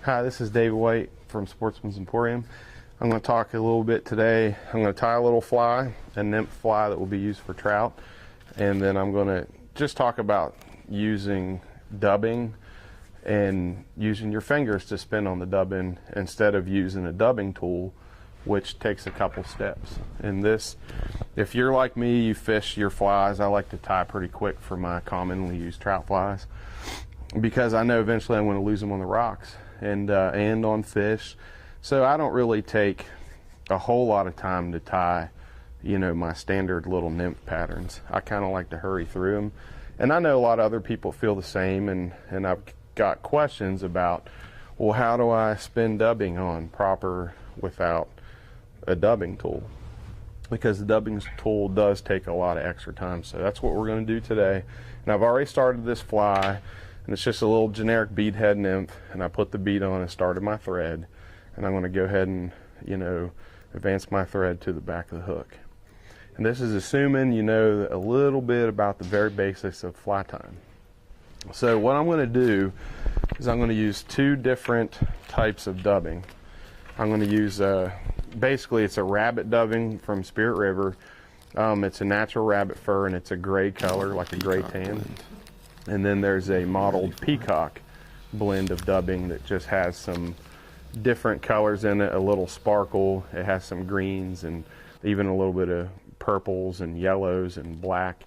Hi, this is David White from Sportsman's Emporium. I'm going to talk a little bit today. I'm going to tie a little fly, a nymph fly that will be used for trout, and then I'm going to just talk about using dubbing and using your fingers to spin on the dubbing instead of using a dubbing tool, which takes a couple steps. And this, if you're like me, you fish your flies. I like to tie pretty quick for my commonly used trout flies because I know eventually I'm going to lose them on the rocks and on fish. So I don't really take a whole lot of time to tie, you know, my standard little nymph patterns. I kind of like to hurry through them. And I know a lot of other people feel the same, and I've got questions about, well, how do I spin dubbing on proper without a dubbing tool? Because the dubbing tool does take a lot of extra time. So that's what we're going to do today. And I've already started this fly, and it's just a little generic bead head nymph, and I put the bead on and started my thread, and I'm going to go ahead and, you know, advance my thread to the back of the hook. And this is assuming you know a little bit about the very basics of fly tying. So what I'm going to do is I'm going to use two different types of dubbing. I'm going to use basically it's a rabbit dubbing from Spirit River. It's a natural rabbit fur, and it's a gray color, like a gray tan. And then there's a mottled peacock blend of dubbing that just has some different colors in it, a little sparkle. It has some greens and even a little bit of purples and yellows and black.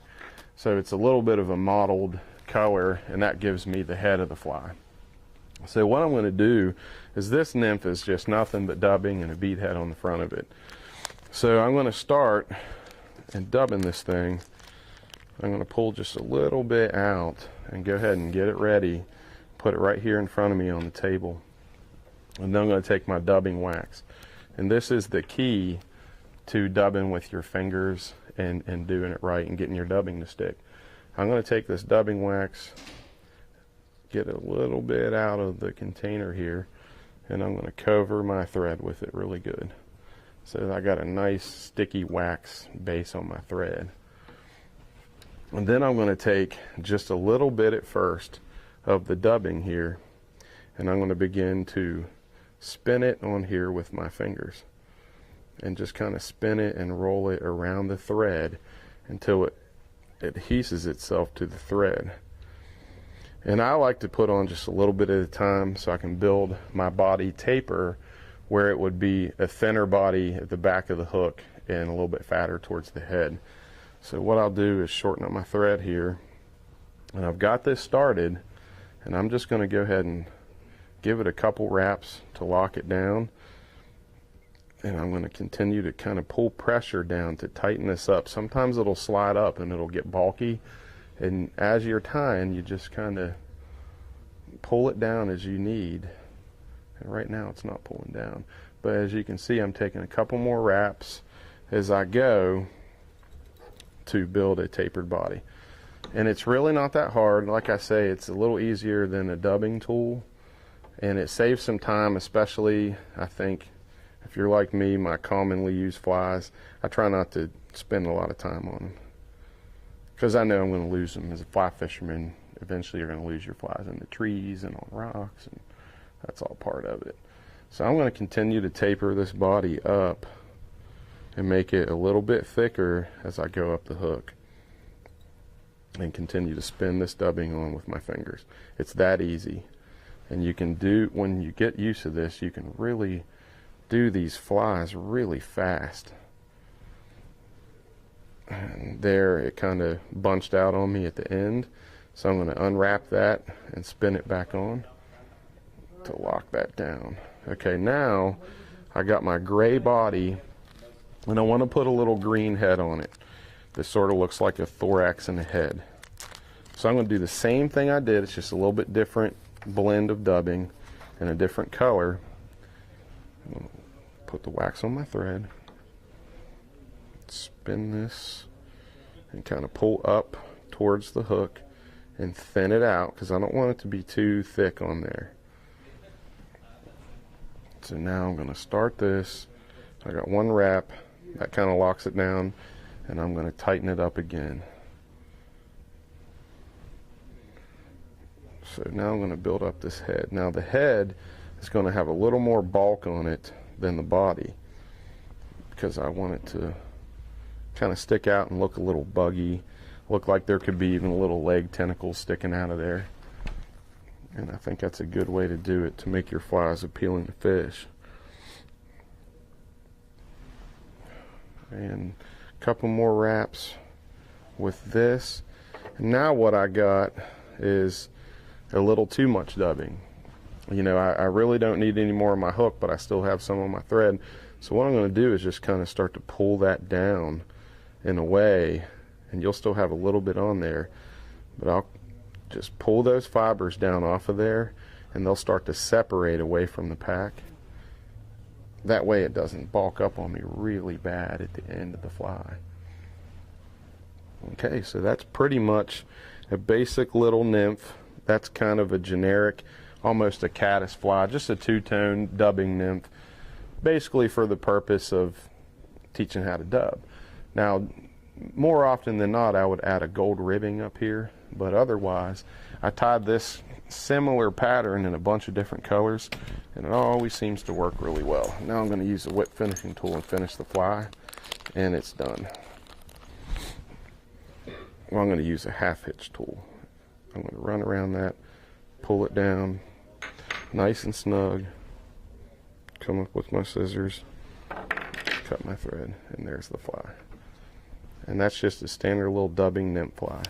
So it's a little bit of a mottled color, and that gives me the head of the fly. So what I'm going to do is, this nymph is just nothing but dubbing and a bead head on the front of it. So I'm going to start and dubbing this thing. I'm going to pull just a little bit out and go ahead and get it ready, put it right here in front of me on the table. And then I'm going to take my dubbing wax. And this is the key to dubbing with your fingers and doing it right and getting your dubbing to stick. I'm going to take this dubbing wax, get a little bit out of the container here, and I'm going to cover my thread with it really good. So I got a nice sticky wax base on my thread. And then I'm going to take just a little bit at first of the dubbing here, and I'm going to begin to spin it on here with my fingers, and just kind of spin it and roll it around the thread until it adheses itself to the thread. And I like to put on just a little bit at a time so I can build my body taper where it would be a thinner body at the back of the hook and a little bit fatter towards the head. So what I'll do is shorten up my thread here, and I've got this started, and I'm just going to go ahead and give it a couple wraps to lock it down, and I'm going to continue to kind of pull pressure down to tighten this up. Sometimes it'll slide up and it'll get bulky, and as you're tying, you just kind of pull it down as you need. And right now it's not pulling down, but as you can see, I'm taking a couple more wraps as I go to build a tapered body. And it's really not that hard. Like I say, it's a little easier than a dubbing tool, and it saves some time, especially, I think, if you're like me, my commonly used flies, I try not to spend a lot of time on them because I know I'm going to lose them. As a fly fisherman, eventually you're going to lose your flies in the trees and on rocks, and that's all part of it. So I'm going to continue to taper this body up and make it a little bit thicker as I go up the hook, and continue to spin this dubbing on with my fingers. It's that easy. And you can do, when you get used to this, you can really do these flies really fast. And there, it kind of bunched out on me at the end, so I'm going to unwrap that and spin it back on to lock that down. Okay, now I got my gray body, and I want to put a little green head on it. This sort of looks like a thorax and a head. So I'm going to do the same thing I did. It's just a little bit different blend of dubbing and a different color. I'm going to put the wax on my thread, spin this, and kind of pull up towards the hook and thin it out because I don't want it to be too thick on there. So now I'm going to start this. I got one wrap. That kind of locks it down, and I'm going to tighten it up again. So now I'm going to build up this head. Now the head, is going to have a little more bulk on it than the body, because I want it to kind of stick out and look a little buggy, look like there could be even little leg tentacles sticking out of there. And I think that's a good way to do it to make your flies appealing to fish. And a couple more wraps with this. And now what I got is a little too much dubbing. You know, I really don't need any more on my hook, but I still have some on my thread. So what I'm going to do is just kind of start to pull that down in a way, and you'll still have a little bit on there, but I'll just pull those fibers down off of there, and they'll start to separate away from the pack. That way it doesn't bulk up on me really bad at the end of the fly. Okay, so that's pretty much a basic little nymph. That's kind of a generic, almost a caddis fly, just a two-tone dubbing nymph, basically for the purpose of teaching how to dub. Now, more often than not, I would add a gold ribbing up here, but otherwise, I tied this similar pattern in a bunch of different colors, and it always seems to work really well. Now I'm going to use a whip finishing tool and finish the fly, and it's done. Well, I'm going to use a half hitch tool. I'm going to run around that, pull it down, nice and snug, come up with my scissors, cut my thread, and there's the fly. And that's just a standard little dubbing nymph fly.